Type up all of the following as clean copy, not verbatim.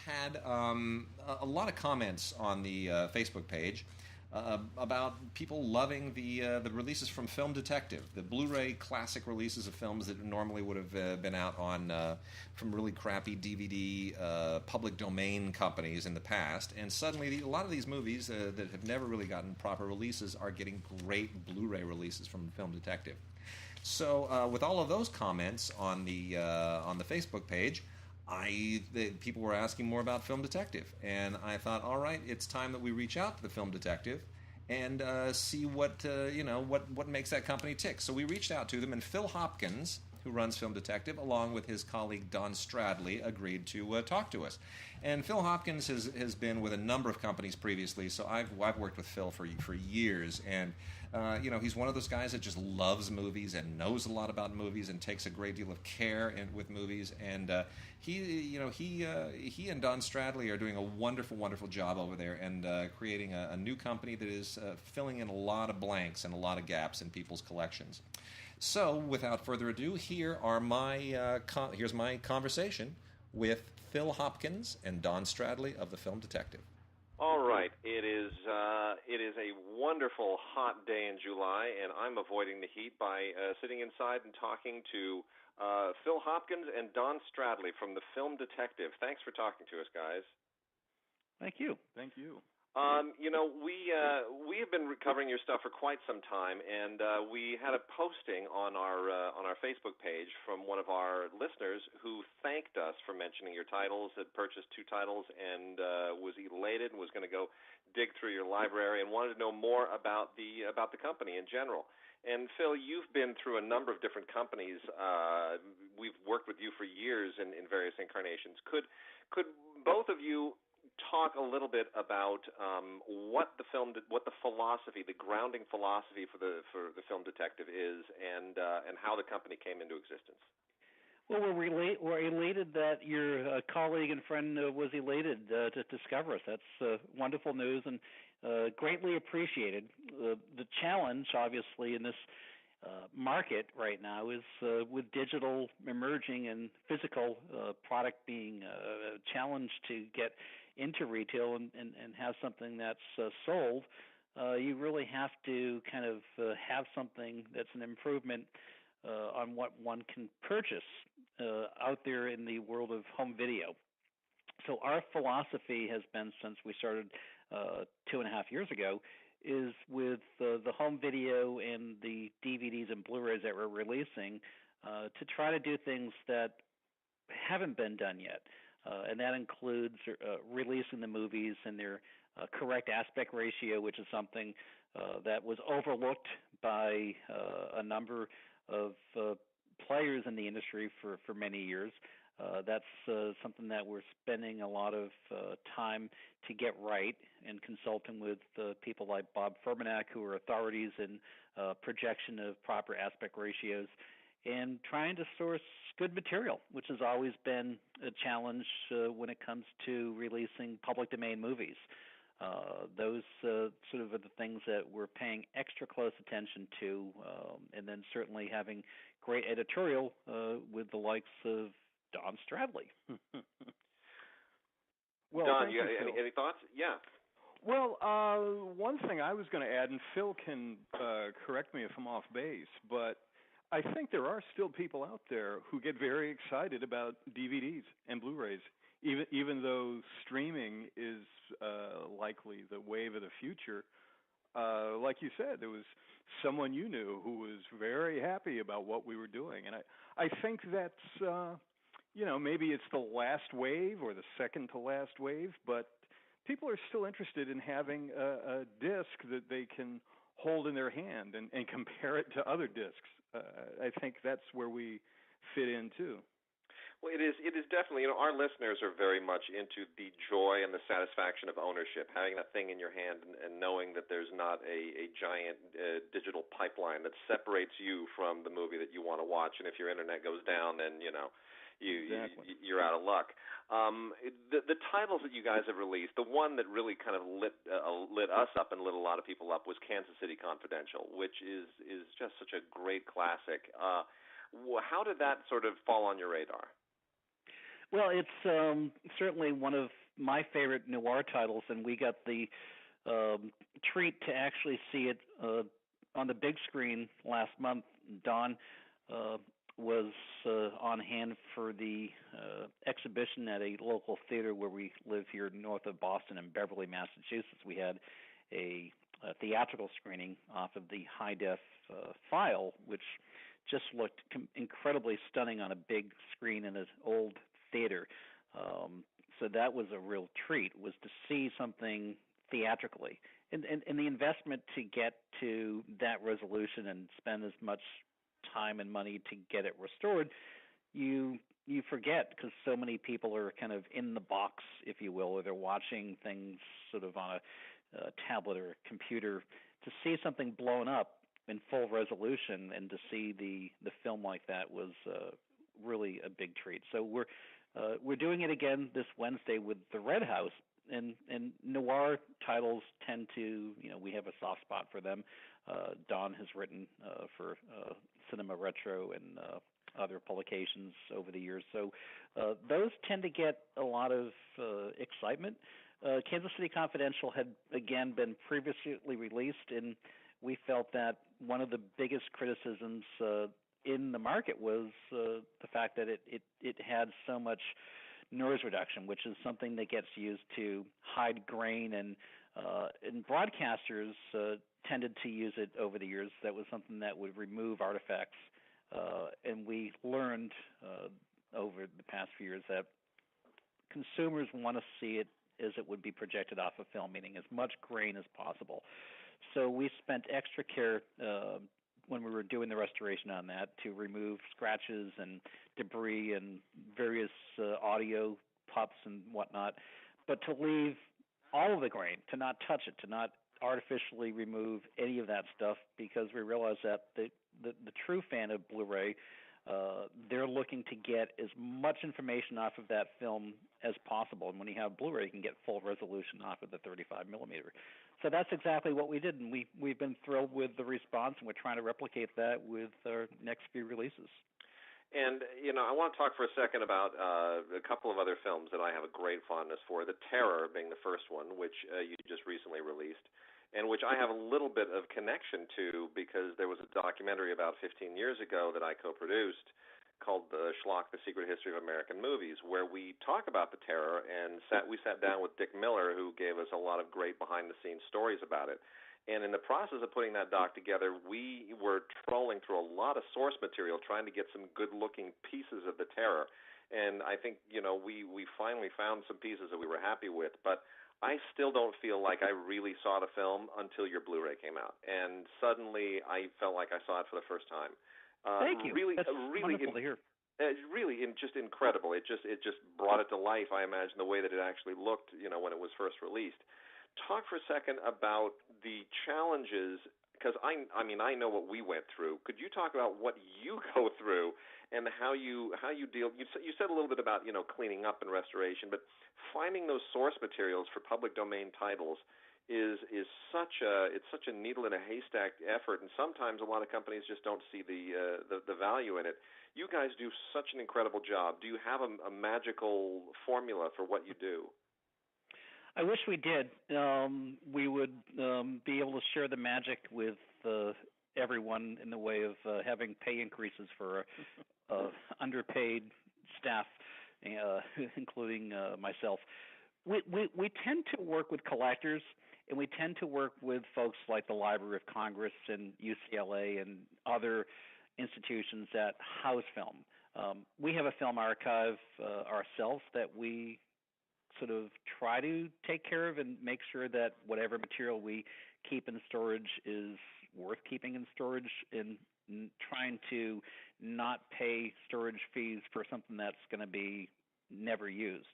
had a lot of comments on the Facebook page about people loving the releases from Film Detective, the Blu-ray classic releases of films that normally would have been out on from really crappy DVD public domain companies in the past, and suddenly a lot of these movies that have never really gotten proper releases are getting great Blu-ray releases from Film Detective. So with all of those comments on the Facebook page, people were asking more about Film Detective, and I thought, all right, it's time that we reach out to the Film Detective and see what makes that company tick. So we reached out to them, and Phil Hopkins, who runs Film Detective, along with his colleague Don Stradley, agreed to talk to us. And Phil Hopkins has been with a number of companies previously, so I've worked with Phil for years, and he's one of those guys that just loves movies and knows a lot about movies and takes a great deal of care with movies. And he and Don Stradley are doing a wonderful, wonderful job over there and creating a new company that is filling in a lot of blanks and a lot of gaps in people's collections. So, without further ado, here's my conversation with Phil Hopkins and Don Stradley of the Film Detective. All right, it is a wonderful hot day in July, and I'm avoiding the heat by sitting inside and talking to Phil Hopkins and Don Stradley from the Film Detective. Thanks for talking to us, guys. Thank you. Thank you. We have been covering your stuff for quite some time, and we had a posting on our Facebook page from one of our listeners who thanked us for mentioning your titles, had purchased 2 titles, and was elated and was going to go dig through your library and wanted to know more about the company in general. And Phil, you've been through a number of different companies. We've worked with you for years in various incarnations. Could both of you talk a little bit about what the philosophy, the grounding philosophy for the Film Detective is, and how the company came into existence? Well, we're elated that your colleague and friend was elated to discover us. That's wonderful news and greatly appreciated. The challenge, obviously, in this market right now is with digital emerging and physical product being challenged to get into retail and have something that's sold. You really have to kind of have something that's an improvement on what one can purchase out there in the world of home video. So our philosophy has been, since we started 2.5 years ago, is with the home video and the DVDs and Blu-rays that we're releasing to try to do things that haven't been done yet. And that includes releasing the movies in their correct aspect ratio, which is something that was overlooked by a number of players in the industry for many years. That's something that we're spending a lot of time to get right, and consulting with people like Bob Furmanek, who are authorities in projection of proper aspect ratios, and trying to source good material, which has always been a challenge when it comes to releasing public domain movies. Those sort of are the things that we're paying extra close attention to, and then certainly having great editorial with the likes of Don Stradley. Well, Don, any thoughts? Yeah. Well, one thing I was going to add, and Phil can correct me if I'm off base, but I think there are still people out there who get very excited about DVDs and Blu-rays, even though streaming is likely the wave of the future. Like you said, there was someone you knew who was very happy about what we were doing, and I think that's maybe it's the last wave or the second to last wave, but people are still interested in having a disc that they can hold in their hand and compare it to other discs. I think that's where we fit in too. Well, it is definitely, our listeners are very much into the joy and the satisfaction of ownership, having that thing in your hand and knowing that there's not a giant digital pipeline that separates you from the movie that you want to watch, and if your internet goes down, then, Exactly. you're out of luck. The titles that you guys have released, the one that really kind of lit us up and lit a lot of people up was Kansas City Confidential, which is just such a great classic. How did that sort of fall on your radar? Well, it's certainly one of my favorite noir titles, and we got the treat to actually see it on the big screen last month. Don was on hand for the exhibition at a local theater where we live here north of Boston in Beverly, Massachusetts. We had a theatrical screening off of the high-def file, which just looked incredibly stunning on a big screen in an old theater. So that was a real treat, was to see something theatrically. And the investment to get to that resolution and spend as much time and money to get it restored, you forget, because so many people are kind of in the box, if you will, or they're watching things sort of on a tablet or a computer. To see something blown up in full resolution and to see the film like that was really a big treat. So we're doing it again this Wednesday with the Red House, and noir titles tend to, we have a soft spot for them. Don has written for Cinema Retro and other publications over the years, so those tend to get a lot of excitement. Kansas City Confidential had again been previously released, and we felt that one of the biggest criticisms in the market was the fact that it had so much noise reduction, which is something that gets used to hide grain, and broadcasters tended to use it over the years. That was something that would remove artifacts, and we learned over the past few years that consumers want to see it as it would be projected off of film, meaning as much grain as possible. So we spent extra care when we were doing the restoration on that to remove scratches and debris and various audio pups and whatnot, but to leave all of the grain, to not touch it, to not artificially remove any of that stuff, because we realized that the true fan of Blu-ray, they're looking to get as much information off of that film as possible. And when you have Blu-ray, you can get full resolution off of the 35 millimeter. So that's exactly what we did, and we've been thrilled with the response, and we're trying to replicate that with our next few releases. And, I want to talk for a second about a couple of other films that I have a great fondness for. The Terror being the first one, which you just recently released, and which I have a little bit of connection to because there was a documentary about 15 years ago that I co-produced called The Schlock, The Secret History of American Movies, where we talk about the Terror, and we sat down with Dick Miller, who gave us a lot of great behind-the-scenes stories about it. And in the process of putting that doc together, we were trolling through a lot of source material trying to get some good-looking pieces of the Terror. And I think, we finally found some pieces that we were happy with, but I still don't feel like I really saw the film until your Blu-ray came out. And suddenly I felt like I saw it for the first time. Thank you. Really, That's wonderful to hear. Really, just incredible. It just brought it to life. I imagine the way that it actually looked, when it was first released. Talk for a second about the challenges, because I know what we went through. Could you talk about what you go through and how you deal? You said a little bit about cleaning up and restoration, but finding those source materials for public domain titles is such a needle in a haystack effort, and sometimes a lot of companies just don't see the value in it. You guys do such an incredible job. Do you have a magical formula for what you do? I wish we did. We would be able to share the magic with everyone in the way of having pay increases for underpaid staff, including myself. We tend to work with collectors, and we tend to work with folks like the Library of Congress and UCLA and other institutions that house film. We have a film archive ourselves that we sort of try to take care of and make sure that whatever material we keep in storage is worth keeping in storage, and trying to not pay storage fees for something that's going to be never used.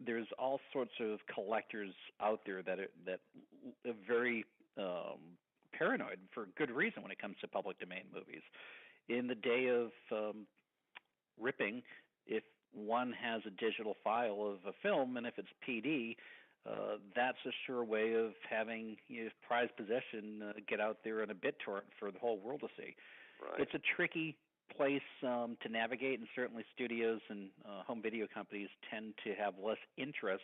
There's all sorts of collectors out there that are very paranoid for good reason when it comes to public domain movies. In the day of ripping, if one has a digital file of a film, and if it's PD, that's a sure way of having prized possession get out there in a BitTorrent for the whole world to see. Right. It's a tricky place to navigate, and certainly studios and home video companies tend to have less interest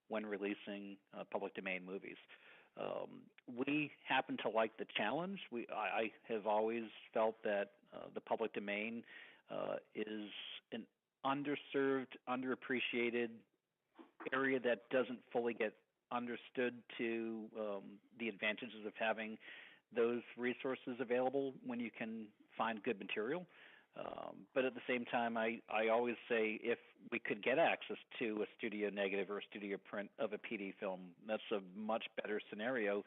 when releasing public domain movies. We happen to like the challenge. I have always felt that the public domain is an underserved, underappreciated area that doesn't fully get understood to the advantages of having those resources available when you can find good material. But at the same time, I always say if we could get access to a studio negative or a studio print of a PD film, that's a much better scenario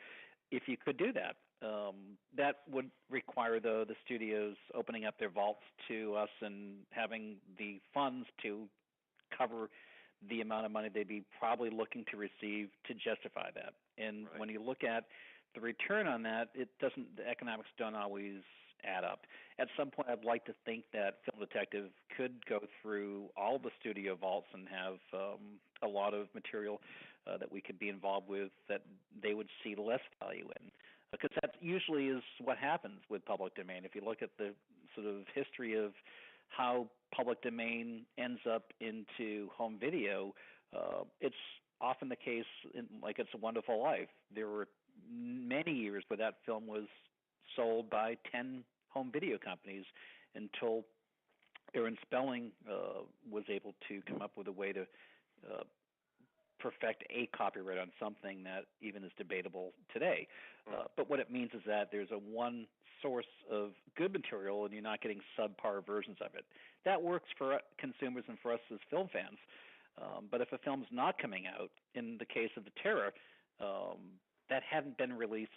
if you could do that. That would require, though, the studios opening up their vaults to us and having the funds to cover the amount of money they'd be probably looking to receive to justify that. And right. when you look at the return on that, the economics don't always add up. At some point, I'd like to think that Film Detective could go through all the studio vaults and have a lot of material that we could be involved with that they would see less value in. Because that usually is what happens with public domain. If you look at the sort of history of how public domain ends up into home video, it's often the case like It's a Wonderful Life. There were many years where that film was sold by 10 home video companies until Aaron Spelling was able to come up with a way to perfect a copyright on something that even is debatable today. But what it means is that there's one source of good material and you're not getting subpar versions of it. That works for consumers and for us as film fans. But if a film's not coming out, in the case of The Terror, that hadn't been released,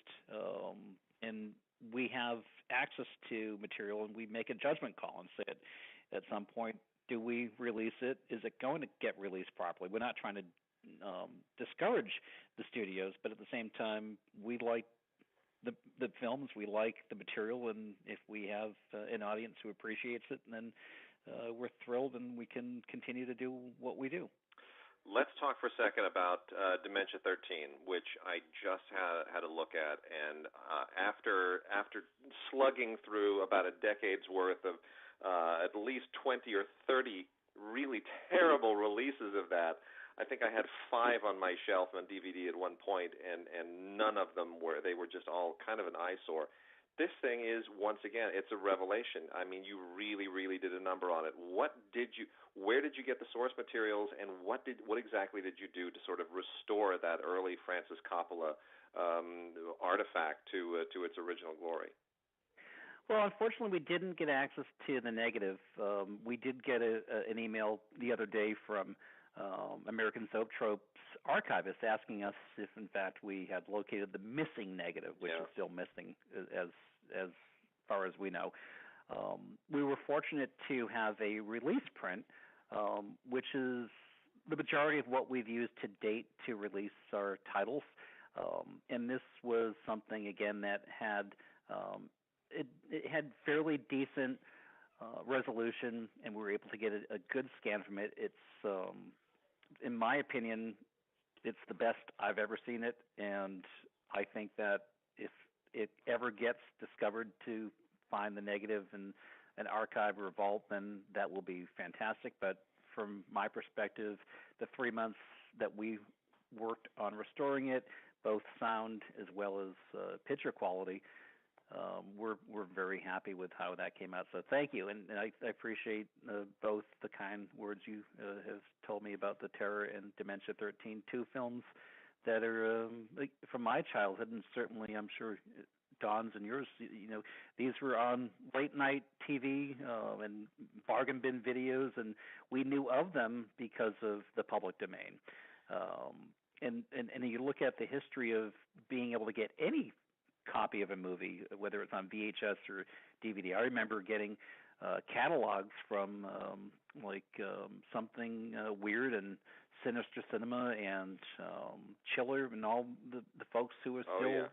and we have access to material, and we make a judgment call and say at some point, do we release it? Is it going to get released properly? We're not trying to discourage the studios, but at the same time, we like the films, we like the material, and if we have an audience who appreciates it, then we're thrilled and we can continue to do what we do. Let's talk for a second about Dementia XIII, which I just had a look at, and after slugging through about a decade's worth of at least 20 or 30 really terrible releases of that, I think I had 5 on my shelf on DVD at one point, and none of them they were just all kind of an eyesore. This thing is, once again, it's a revelation. I mean, you really, really did a number on it. Where did you get the source materials, and what exactly did you do to sort of restore that early Francis Coppola artifact to its original glory? Well, unfortunately, we didn't get access to the negative. We did get an email the other day from American Soap Tropes archivist asking us if, in fact, we had located the missing negative, which is still missing as far as we know. We were fortunate to have a release print, which is the majority of what we've used to date to release our titles. And this was something, again, that had it had fairly decent resolution, and we were able to get a good scan from it. It's, in my opinion, it's the best I've ever seen it, and I think that if it ever gets discovered to find the negative in an archive or a vault, then that will be fantastic. But from my perspective, the 3 months that we worked on restoring it, both sound as well as picture quality, we're very happy with how that came out. So thank you, and I appreciate both the kind words you have told me about The Terror and Dementia XIII, 2 films that are from my childhood, and certainly I'm sure Don's and yours. You know, these were on late night TV and bargain bin videos, and we knew of them because of the public domain. And you look at the history of being able to get any copy of a movie, whether it's on VHS or DVD. I remember getting catalogs from Something Weird and Sinister Cinema and Chiller and all the folks who are still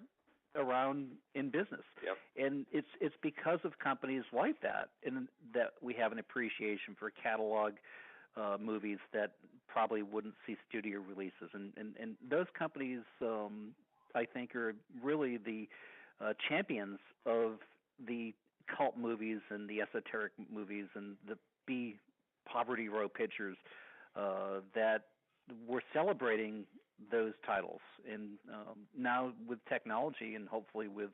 around in business. Yep. And it's because of companies like that, and that we have an appreciation for catalog movies that probably wouldn't see studio releases. And those companies, I think, are really the champions of the cult movies and the esoteric movies and the B poverty row pictures that we're celebrating those titles. And now with technology and hopefully with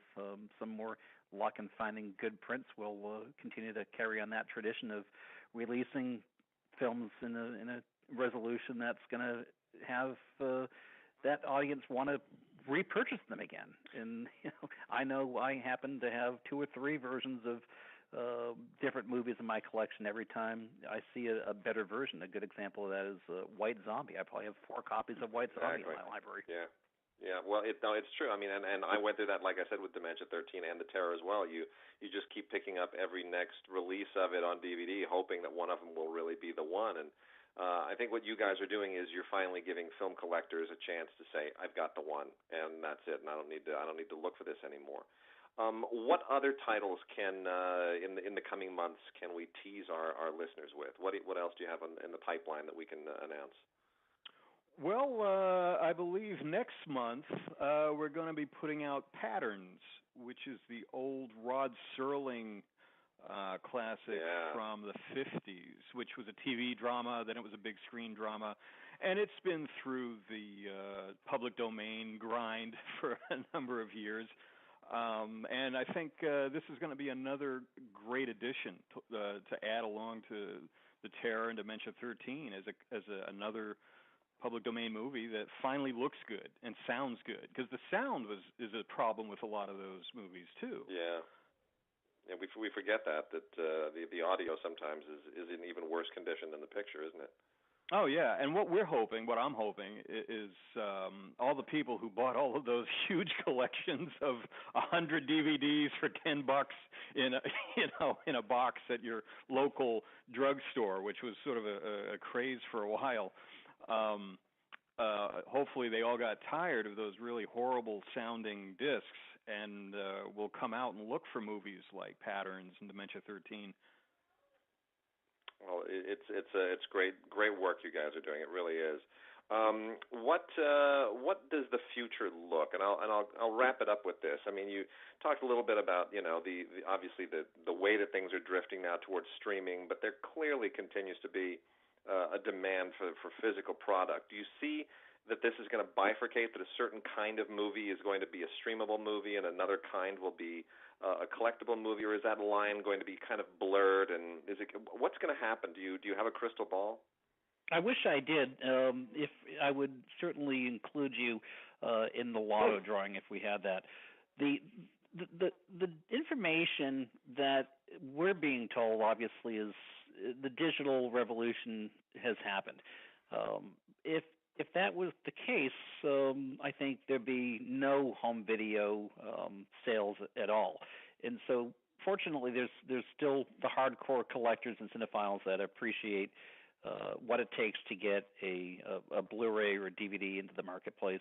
some more luck in finding good prints, we'll continue to carry on that tradition of releasing films in a resolution that's going to have that audience want to repurchase them again. And I know I happen to have 2 or 3 versions of different movies in my collection. Every time I see a better version, a good example of that is White Zombie. I probably have 4 copies of White Zombie in my library. Yeah. Well, it's true. I mean, and I went through that, like I said, with Dementia XIII and The Terror as well. You just keep picking up every next release of it on DVD, hoping that one of them will really be the one. And I think what you guys are doing is you're finally giving film collectors a chance to say, "I've got the one, and that's it, and I don't need to look for this anymore." What other titles can in the coming months can we tease our listeners with? What else do you have in the pipeline that we can announce? Well, I believe next month we're going to be putting out Patterns, which is the old Rod Serling classic from the 50s, which was a TV drama, then it was a big screen drama, and it's been through the public domain grind for a number of years. And I think this is going to be another great addition to add along to The Terror and Dementia XIII as another public domain movie that finally looks good and sounds good, because the sound is a problem with a lot of those movies too. Yeah, we forget that the audio sometimes is in even worse condition than the picture, isn't it? Oh yeah, and what I'm hoping is all the people who bought all of those huge collections of 100 DVDs for $10 in a box at your local drugstore, which was sort of a craze for a while. Hopefully they all got tired of those really horrible sounding discs and will come out and look for movies like Patterns and Dementia XIII. Well, it's great work you guys are doing. It really is. What does the future look? And I'll wrap it up with this. I mean, you talked a little bit about the obviously the way that things are drifting now towards streaming, but there clearly continues to be a demand for physical product. Do you see that this is going to bifurcate, that a certain kind of movie is going to be a streamable movie and another kind will be a collectible movie, or is that line going to be kind of blurred? And what's going to happen? Do you have a crystal ball? I wish I did. If I would certainly include you in the lotto drawing if we had that. The information that we're being told, obviously, is the digital revolution has happened. If that was the case, I think there'd be no home video sales at all. And so, fortunately, there's still the hardcore collectors and cinephiles that appreciate what it takes to get a Blu-ray or a DVD into the marketplace.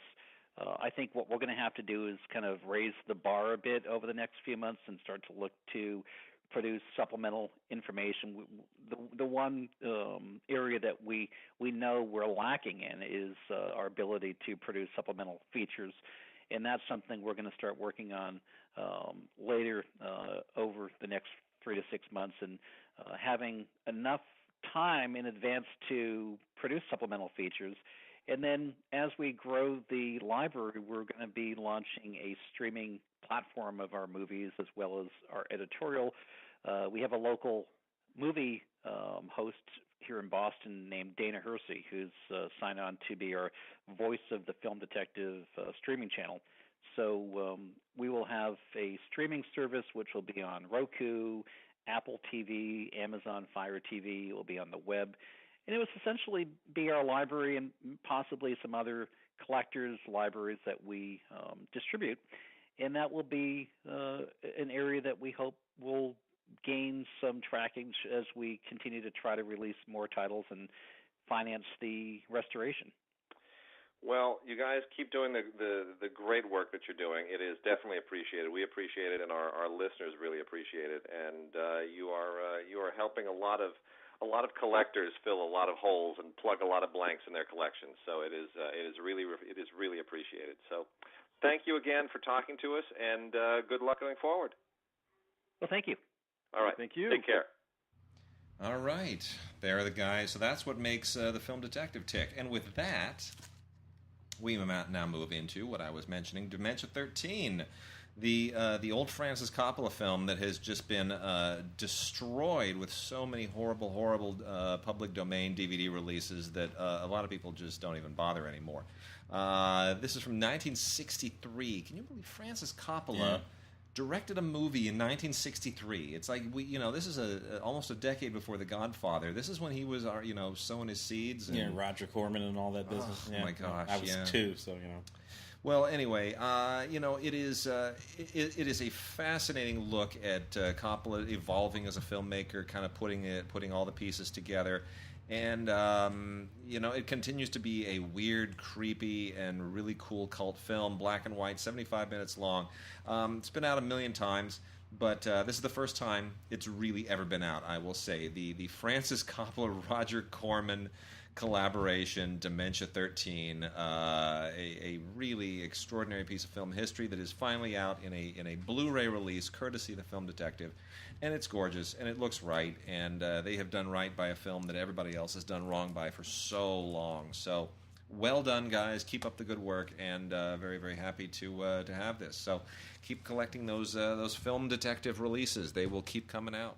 I think what we're going to have to do is kind of raise the bar a bit over the next few months and start to look to produce supplemental information. The one area that we know we're lacking in is our ability to produce supplemental features, and that's something we're going to start working on later over the next 3 to 6 months, and having enough time in advance to produce supplemental features. And then as we grow the library, we're going to be launching a streaming platform of our movies as well as our editorial. We have a local movie host here in Boston named Dana Hersey, who's signed on to be our voice of the Film Detective streaming channel. So we will have a streaming service which will be on Roku, Apple TV, Amazon Fire TV. It will be on the web. And it will essentially be our library and possibly some other collectors' libraries that we distribute. And that will be an area that we hope will gain some tracking as we continue to try to release more titles and finance the restoration. Well, you guys keep doing the great work that you're doing. It is definitely appreciated. We appreciate it, and our listeners really appreciate it. And you are helping a lot of collectors fill a lot of holes and plug a lot of blanks in their collections. So it is really appreciated. So thank you again for talking to us, and good luck going forward. Well, thank you. All right. Thank you. Take care. All right. There are the guys. So that's what makes the film detective tick. And with that, we now move into what I was mentioning, Dementia XIII. The old Francis Coppola film that has just been destroyed with so many horrible public domain DVD releases that a lot of people just don't even bother anymore. This is from 1963. Can you believe Francis Coppola directed a movie in 1963? It's like this is almost a decade before The Godfather. This is when he was sowing his seeds. And, Roger Corman and all that business. Oh my gosh! I was 2, so Well, anyway, it is a fascinating look at Coppola evolving as a filmmaker, kind of putting all the pieces together, and it continues to be a weird, creepy, and really cool cult film, black and white, 75 minutes long. It's been out a million times, but this is the first time it's really ever been out. I will say the Francis Coppola Roger Corman collaboration, Dementia XIII, a really extraordinary piece of film history that is finally out in a Blu-ray release, courtesy of the Film Detective, and it's gorgeous and it looks right, and they have done right by a film that everybody else has done wrong by for so long. So well done, guys. Keep up the good work, and very, very happy to have this. So keep collecting those Film Detective releases. They will keep coming out.